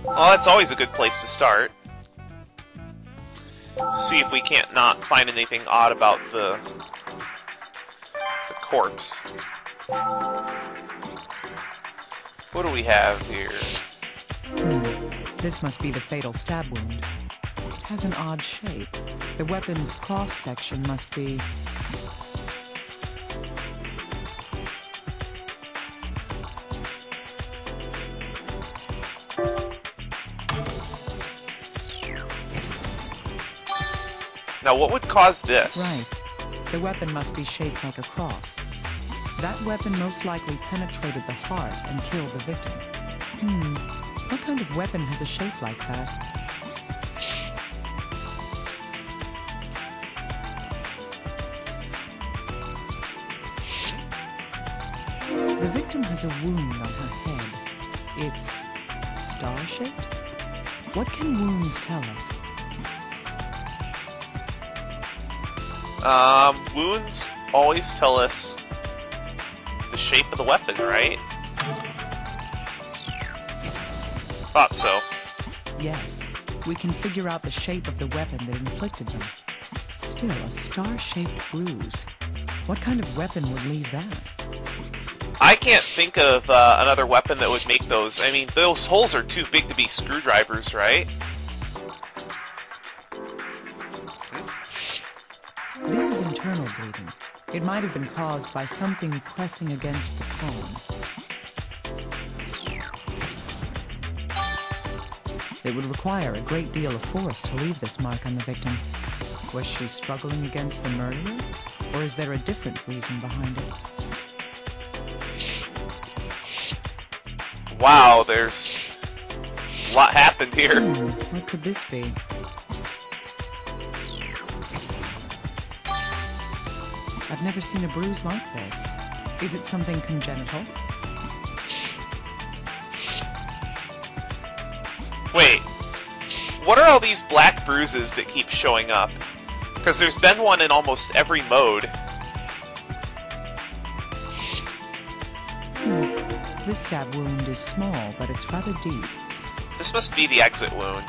Well, that's always a good place to start. See if we can't not find anything odd about the corpse. What do we have here? This must be the fatal stab wound. It has an odd shape. The weapon's cross-section must be... Now, what would cause this? Right. The weapon must be shaped like a cross. That weapon most likely penetrated the heart and killed the victim. What kind of weapon has a shape like that? The victim has a wound on her head. It's star-shaped? What can wounds tell us? Wounds always tell us the shape of the weapon, right? Thought so. Yes, we can figure out the shape of the weapon that inflicted them. Still, a star-shaped bruise. What kind of weapon would leave that? I can't think of another weapon that would make those. I mean, those holes are too big to be screwdrivers, right? This is internal bleeding. It might have been caused by something pressing against the palm. It would require a great deal of force to leave this mark on the victim. Was she struggling against the murderer? Or is there a different reason behind it? Wow, there's a lot happened here. What could this be? I've never seen a bruise like this. Is it something congenital? Wait, what are all these black bruises that keep showing up? Because there's been one in almost every mode. This stab wound is small, but it's rather deep. This must be the exit wound.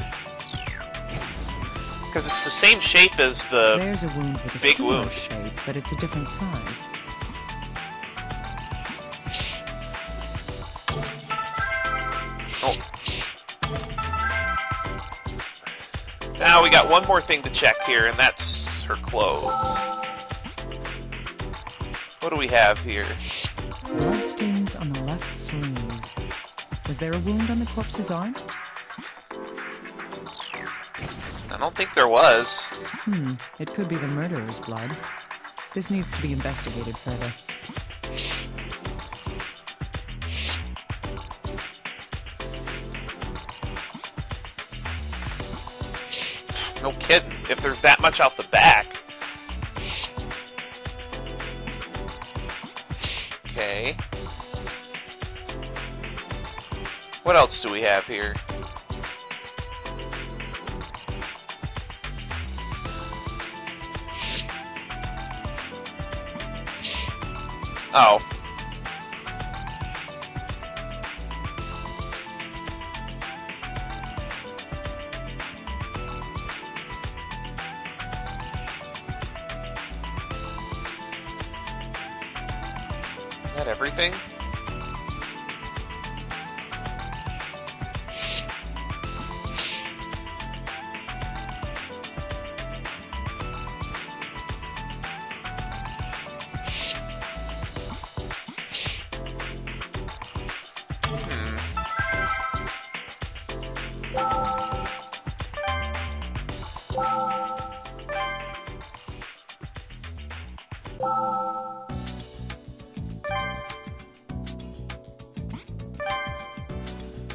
Because it's the same shape as the There's a wound with a big similar wound. shape, but it's a different size. Oh. Now we got one more thing to check here, and that's her clothes. What do we have here? Bloodstains on the left sleeve. Was there a wound on the corpse's arm? I don't think there was. It could be the murderer's blood. This needs to be investigated further. No kidding. If there's that much out the back. Okay. What else do we have here? Oh. Is that everything?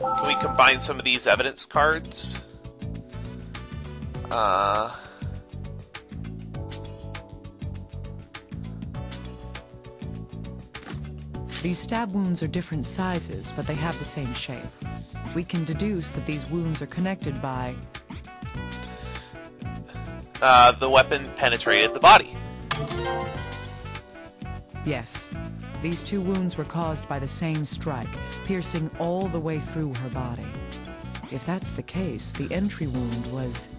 Can we combine some of these evidence cards? These stab wounds are different sizes, but they have the same shape. We can deduce that these wounds are connected by... The weapon penetrated the body. Yes. These two wounds were caused by the same strike, piercing all the way through her body. if that's the case, the entry wound was...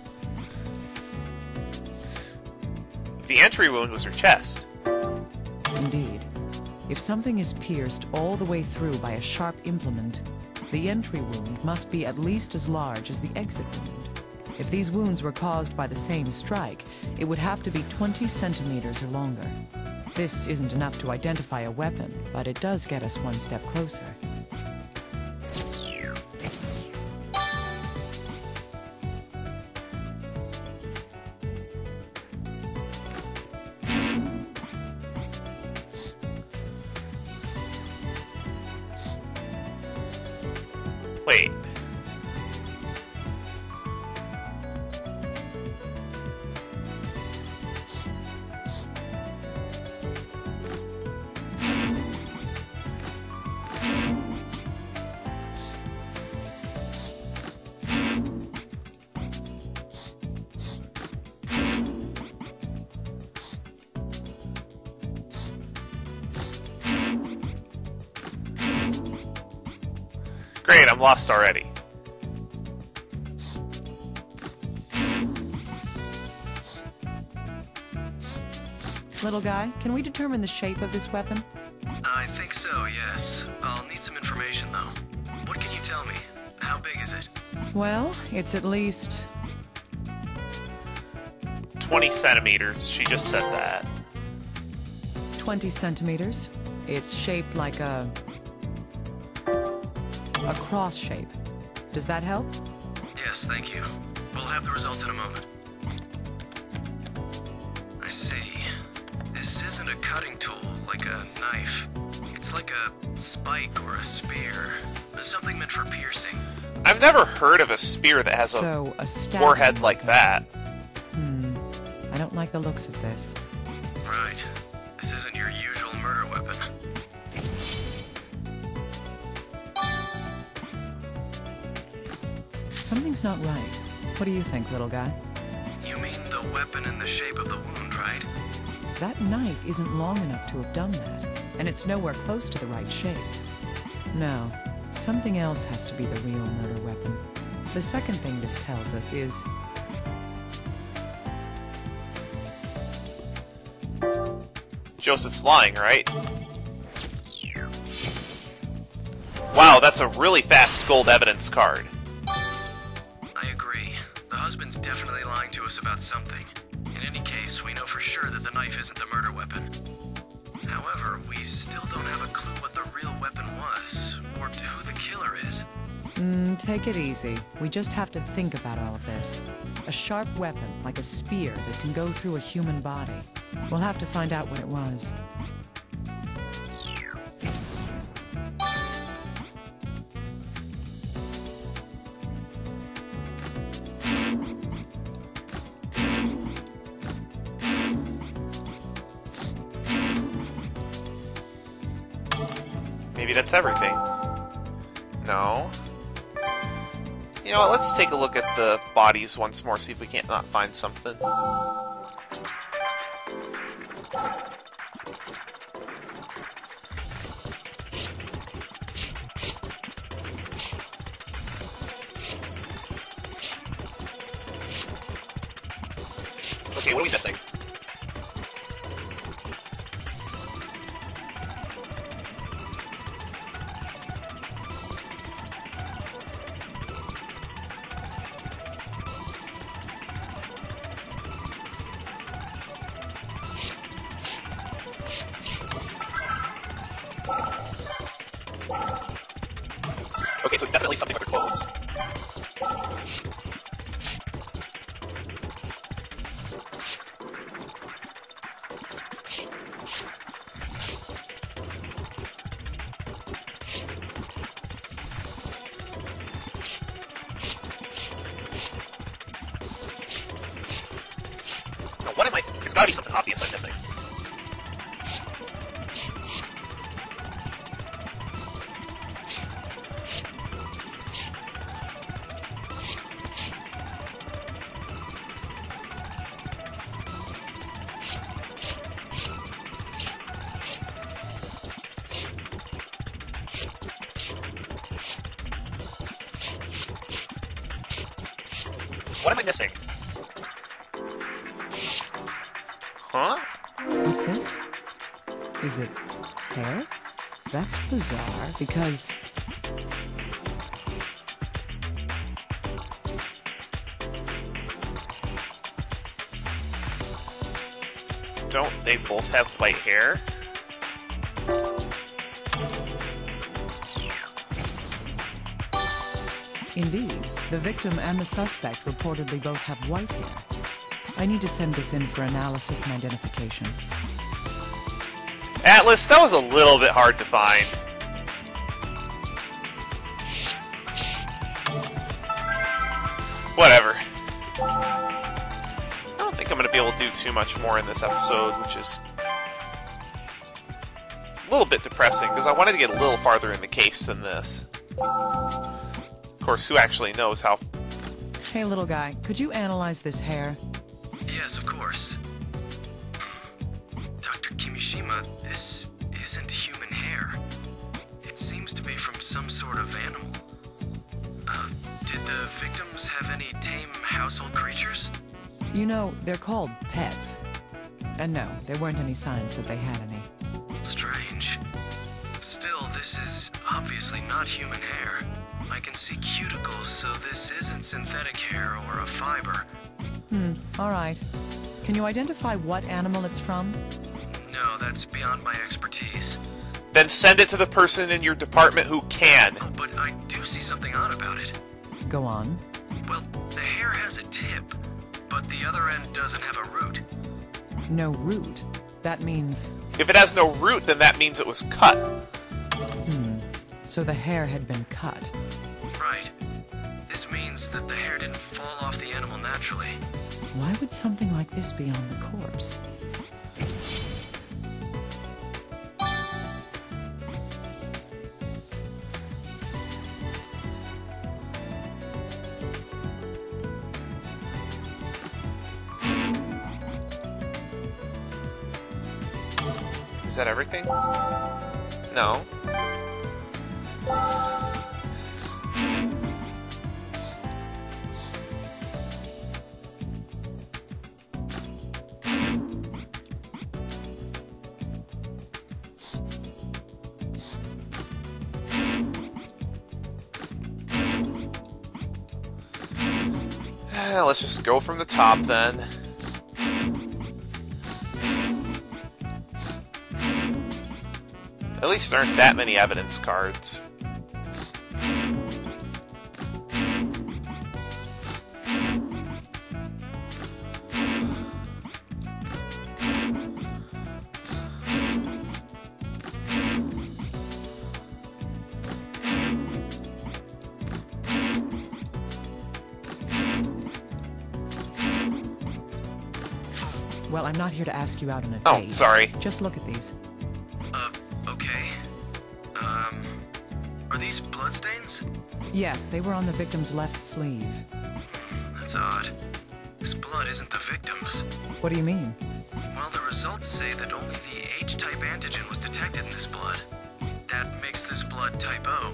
The entry wound was her chest. Indeed. If something is pierced all the way through by a sharp implement, the entry wound must be at least as large as the exit wound. If these wounds were caused by the same strike, it would have to be 20 centimeters or longer. This isn't enough to identify a weapon, but it does get us one step closer. Wait. Great, I'm lost already. Little guy, can we determine the shape of this weapon? I think so, yes. I'll need some information, though. What can you tell me? How big is it? Well, it's at least 20 centimeters, she just said that. 20 centimeters. It's shaped like a cross shape. Does that help? Yes, thank you. We'll have the results in a moment. I see. This isn't a cutting tool, like a knife. It's like a spike or a spear. Something meant for piercing. I've never heard of a spear that has a stab warhead like that. I don't like the looks of this. Right. This isn't your usual murder weapon. Something's not right. What do you think, little guy? You mean the weapon in the shape of the wound, right? That knife isn't long enough to have done that, and it's nowhere close to the right shape. No, something else has to be the real murder weapon. The second thing this tells us is... Joseph's lying, right? Wow, that's a really fast gold evidence card. I agree. The husband's definitely lying to us about something. In any case, we know for sure that the knife isn't the murder weapon. However, we still don't have a clue what the real weapon was, or who the killer is. Take it easy. We just have to think about all of this. A sharp weapon, like a spear, that can go through a human body. We'll have to find out what it was. Maybe that's everything. No. You know what, let's take a look at the bodies once more, see if we can't not find something. Okay, what are we missing? Okay, so it's definitely something with her clothes. Now, what am I... There's gotta be something obvious I'm missing. What am I missing? Huh? What's this? Is it hair? That's bizarre, because... Don't they both have white hair? Indeed, the victim and the suspect reportedly both have white hair. I need to send this in for analysis and identification. Atlas, that was a little bit hard to find. Whatever. I don't think I'm going to be able to do too much more in this episode, which is a little bit depressing, because I wanted to get a little farther in the case than this. Of course, who actually knows how... Hey, little guy, could you analyze this hair? Yes, of course. Dr. Kimishima, this isn't human hair. It seems to be from some sort of animal. Did the victims have any tame household creatures? You know, they're called pets. And no, there weren't any signs that they had any. Strange. Still, this is obviously not human hair. I can see cuticles, so this isn't synthetic hair or a fiber. Alright. Can you identify what animal it's from? No, that's beyond my expertise. Then send it to the person in your department who can. Oh, but I do see something odd about it. Go on. Well, the hair has a tip, but the other end doesn't have a root. No root. That means... If it has no root, then that means it was cut. So the hair had been cut. Right. This means that the hair didn't fall off the animal naturally. Why would something like this be on the corpse? Is that everything? No. Let's just go from the top then. At least there aren't that many evidence cards. Well, I'm not here to ask you out on a Oh, date. sorry. Just look at these. Okay. Are these bloodstains? Yes, they were on the victim's left sleeve. That's odd. This blood isn't the victim's. What do you mean? Well, the results say that only the H-type antigen was detected in this blood. That makes this blood type O.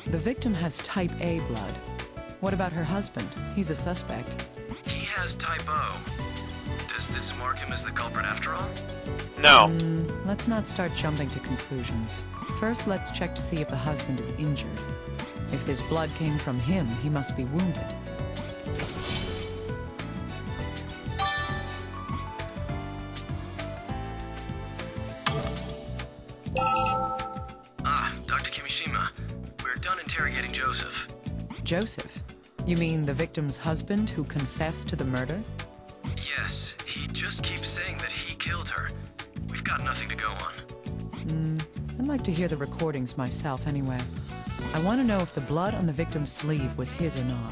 The victim has type A blood. What about her husband? He's a suspect. He has type O. Does this mark him as the culprit after all? No. Let's not start jumping to conclusions. First, let's check to see if the husband is injured. If this blood came from him, he must be wounded. Dr. Kimishima, we're done interrogating Joseph. Joseph? You mean the victim's husband who confessed to the murder? Yes, he just keeps saying that he killed her. We've got nothing to go on. I'd like to hear the recordings myself anyway. I want to know if the blood on the victim's sleeve was his or not.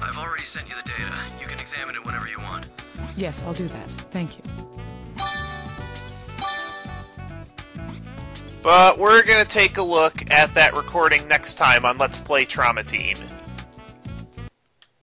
I've already sent you the data. You can examine it whenever you want. Yes, I'll do that. Thank you. But we're gonna take a look at that recording next time on Let's Play Trauma Team.